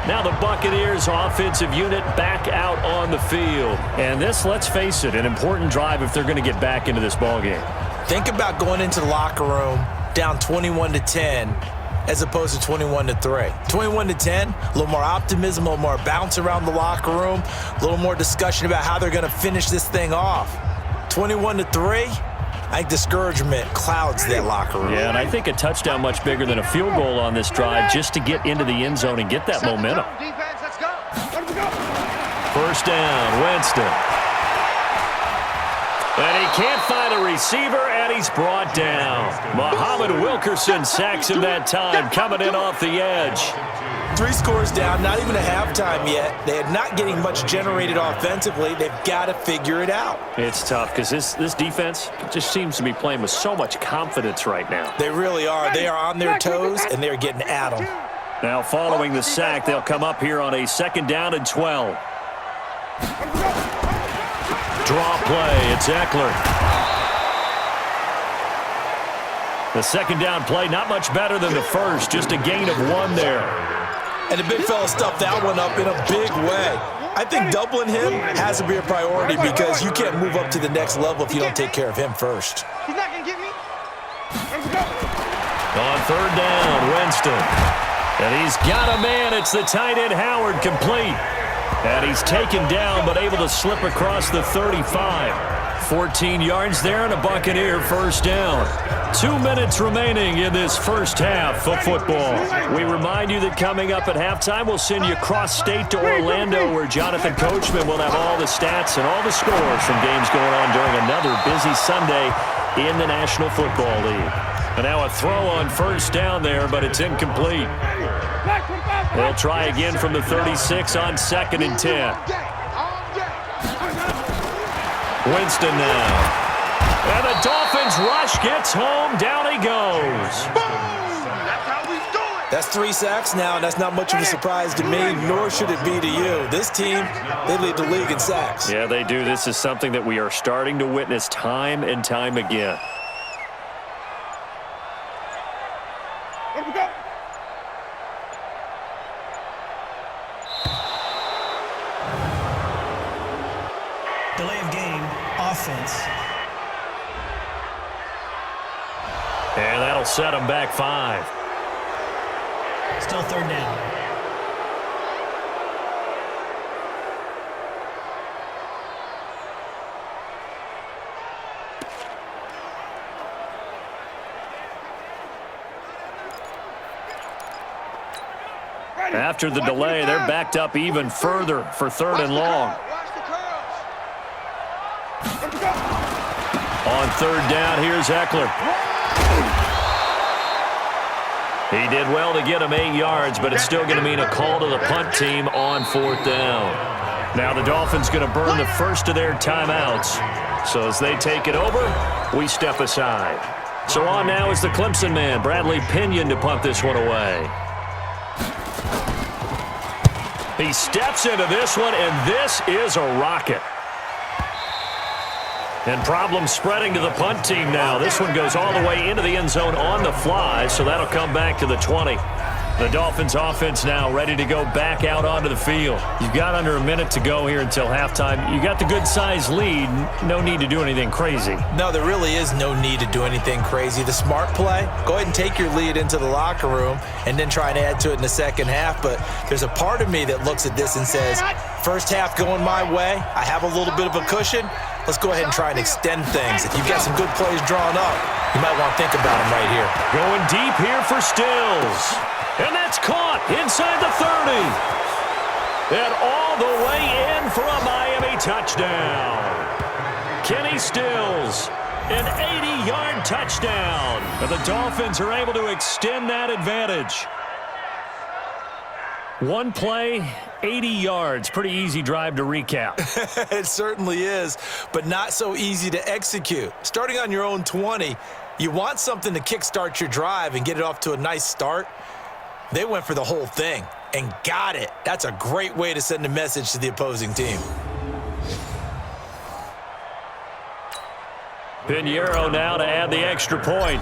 Now the Buccaneers offensive unit back out on the field. And this, let's face it, an important drive if they're going to get back into this ballgame. Think about going into the locker room down 21-10 as opposed to 21-3. 21-10, a little more optimism, a little more bounce around the locker room, a little more discussion about how they're going to finish this thing off. 21-3, I think discouragement clouds that locker room. Yeah, and I think a touchdown much bigger than a field goal on this drive just to get into the end zone and get that momentum. First down, Winston. And he can't find a receiver, and he's brought down. Muhammad Wilkerson sacks him that time, coming in off the edge. 3 scores down, not even a halftime yet. They are not getting much generated offensively. They've got to figure it out. It's tough because this defense just seems to be playing with so much confidence right now. They really are. They are on their toes, and they're getting at them. Now following the sack, they'll come up here on a 2nd down and 12. Draw play, it's Eckler. The 2nd down play, not much better than the first, just a gain of 1 there. And the big fella stuffed that one up in a big way. I think doubling him has to be a priority because you can't move up to the next level if you don't take care of him first. He's not going to get me. On 3rd down, Winston. And he's got a man. It's the tight end, Howard, complete. And he's taken down but able to slip across the 35. 14 yards there and a Buccaneer first down. 2 minutes remaining in this first half of football. We remind you that coming up at halftime, we'll send you cross-state to Orlando where Jonathan Coachman will have all the stats and all the scores from games going on during another busy Sunday in the National Football League. And now a throw on first down there, but it's incomplete. They'll try again from the 36 on 2nd and 10. Winston now. And the Dolphins rush, gets home, down he goes. That's 3 sacks now, and that's not much of a surprise to me, nor should it be to you. This team, they lead the league in sacks. Yeah, they do. This is something that we are starting to witness time and time again. Delay of game, offense. And that'll set him back 5. Still 3rd down. After the delay, they're backed up even further for 3rd and long. On 3rd down, here's Eckler. He did well to get him 8 yards, but it's still going to mean a call to the punt team on 4th down. Now the Dolphins going to burn the first of their timeouts. So as they take it over, we step aside. So on now is the Clemson man, Bradley Pinion, to punt this one away. He steps into this one, and this is a rocket. And problems spreading to the punt team now. This one goes all the way into the end zone on the fly, so that'll come back to the 20. The Dolphins offense now ready to go back out onto the field. You've got under a minute to go here until halftime. You got the good-sized lead. No need to do anything crazy. No, there really is no need to do anything crazy. The smart play, go ahead and take your lead into the locker room and then try and add to it in the second half. But there's a part of me that looks at this and says, first half going my way, I have a little bit of a cushion. Let's go ahead and try and extend things. If you've got some good plays drawn up, you might want to think about them right here. Going deep here for Stills. And that's caught inside the 30. And all the way in for a Miami touchdown. Kenny Stills, an 80-yard touchdown. And the Dolphins are able to extend that advantage. One play, 80 yards. Pretty easy drive to recap. It certainly is, but not so easy to execute. Starting on your own 20, you want something to kickstart your drive and get it off to a nice start. They went for the whole thing and got it. That's a great way to send a message to the opposing team. Pinheiro now to add the extra point.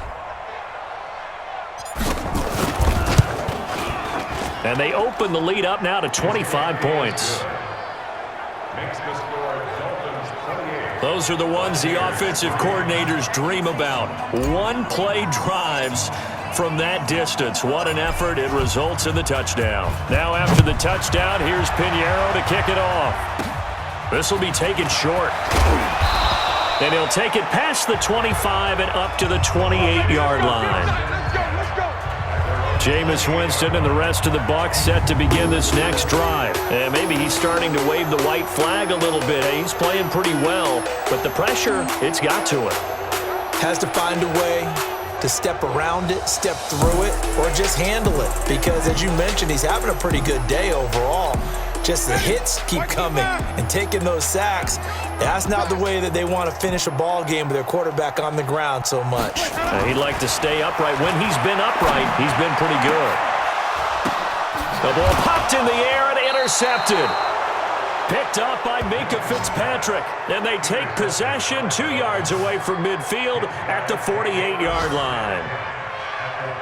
And they open the lead up now to 25 points. Those are the ones the offensive coordinators dream about. One-play drives from that distance. What an effort. It results in the touchdown. Now after the touchdown, here's Pinheiro to kick it off. This will be taken short. And he'll take it past the 25 and up to the 28-yard line. Jameis Winston and the rest of the Bucs set to begin this next drive. And maybe he's starting to wave the white flag a little bit. He's playing pretty well, but the pressure, it's got to it. Has to find a way to step around it, step through it, or just handle it. Because as you mentioned, he's having a pretty good day overall. Just the hits keep coming and taking those sacks. That's not the way that they want to finish a ball game with their quarterback on the ground so much. He'd like to stay upright. When he's been upright, he's been pretty good. The ball popped in the air and intercepted. Picked up by Minkah Fitzpatrick. And they take possession 2 yards away from midfield at the 48-yard line.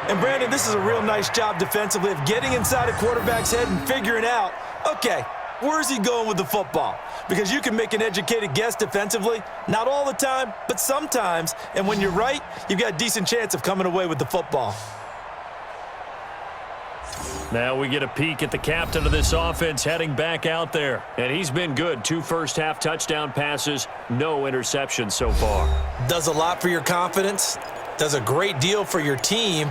And Brandon, this is a real nice job defensively of getting inside a quarterback's head and figuring out, okay, where's he going with the football? Because you can make an educated guess defensively, not all the time, but sometimes. And when you're right, you've got a decent chance of coming away with the football. Now we get a peek at the captain of this offense heading back out there. And he's been good. 2 first-half touchdown passes, no interceptions so far. Does a lot for your confidence, does a great deal for your team,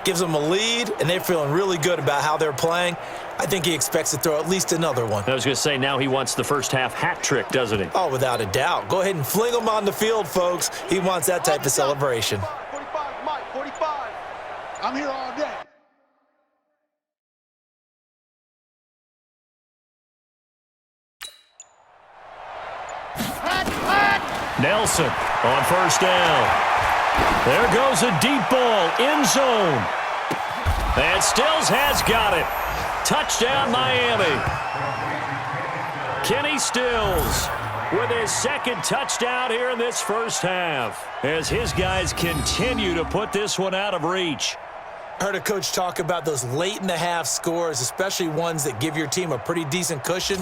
gives them a lead, and they're feeling really good about how they're playing. I think he expects to throw at least another one. I was going to say, now he wants the first-half hat trick, doesn't he? Oh, without a doubt. Go ahead and fling him on the field, folks. He wants that type of celebration. 45, Mike, 45. I'm here all day. Nelson on first down. There goes a deep ball, end zone. And Stills has got it. Touchdown, Miami. Kenny Stills with his second touchdown here in this first half as his guys continue to put this one out of reach. Heard a coach talk about those late-in-the-half scores, especially ones that give your team a pretty decent cushion.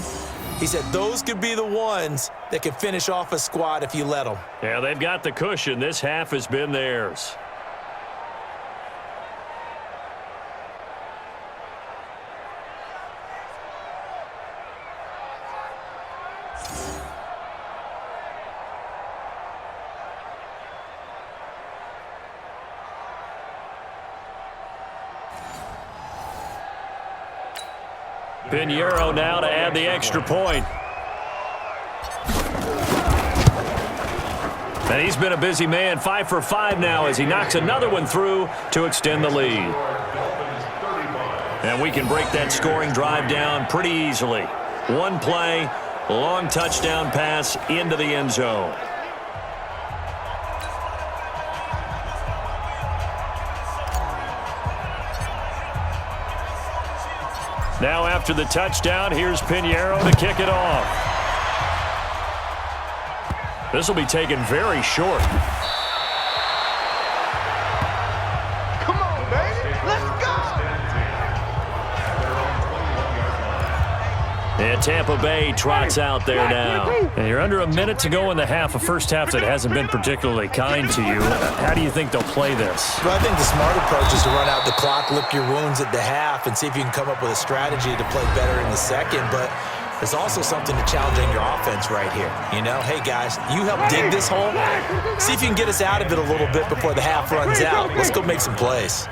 He said those could be the ones that can finish off a squad if you let them. Yeah, they've got the cushion. This half has been theirs. Pinheiro now to add the extra point. And he's been a busy man, 5 for 5 now as he knocks another one through to extend the lead. And we can break that scoring drive down pretty easily. One play, long touchdown pass into the end zone. Now after the touchdown, here's Pinheiro to kick it off. This will be taken very short. Come on, baby. Let's go. And Tampa Bay trots out there now. And you're under a minute to go in the half, a first half that hasn't been particularly kind to you. How do you think they'll play this? Well, I think the smart approach is to run out the clock, lick your wounds at the half, and see if you can come up with a strategy to play better in the second. But there's also something to challenging your offense right here. You know, hey, guys, you help dig this hole. See if you can get us out of it a little bit before the half runs out. Let's go make some plays.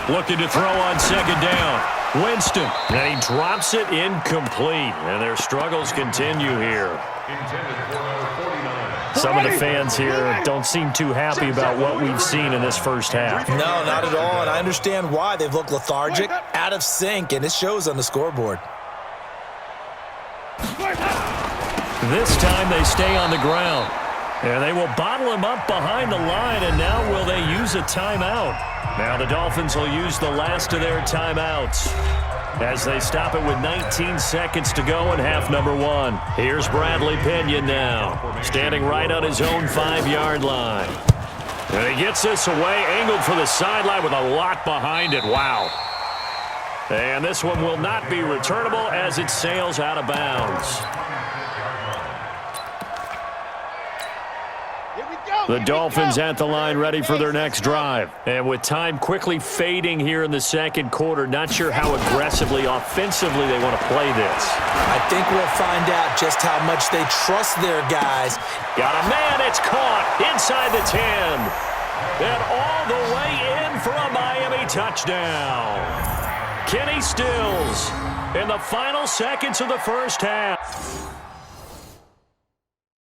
Looking to throw on second down. Winston, and he drops it incomplete. And their struggles continue here. Some of the fans here don't seem too happy about what we've seen in this first half. No, not at all, and I understand why. They've looked lethargic, out of sync, and it shows on the scoreboard. This time they stay on the ground. And they will bottle him up behind the line, and now will they use a timeout? Now the Dolphins will use the last of their timeouts as they stop it with 19 seconds to go in half number 1. Here's Bradley Pinion now, standing right on his own 5-yard line. And he gets this away, angled for the sideline with a lot behind it. Wow. And this one will not be returnable as it sails out of bounds. The Dolphins at the line ready for their next drive. And with time quickly fading here in the second quarter, not sure how aggressively, offensively they want to play this. I think we'll find out just how much they trust their guys. Got a man, it's caught inside the 10. And all the way in for a Miami touchdown. Kenny Stills in the final seconds of the first half.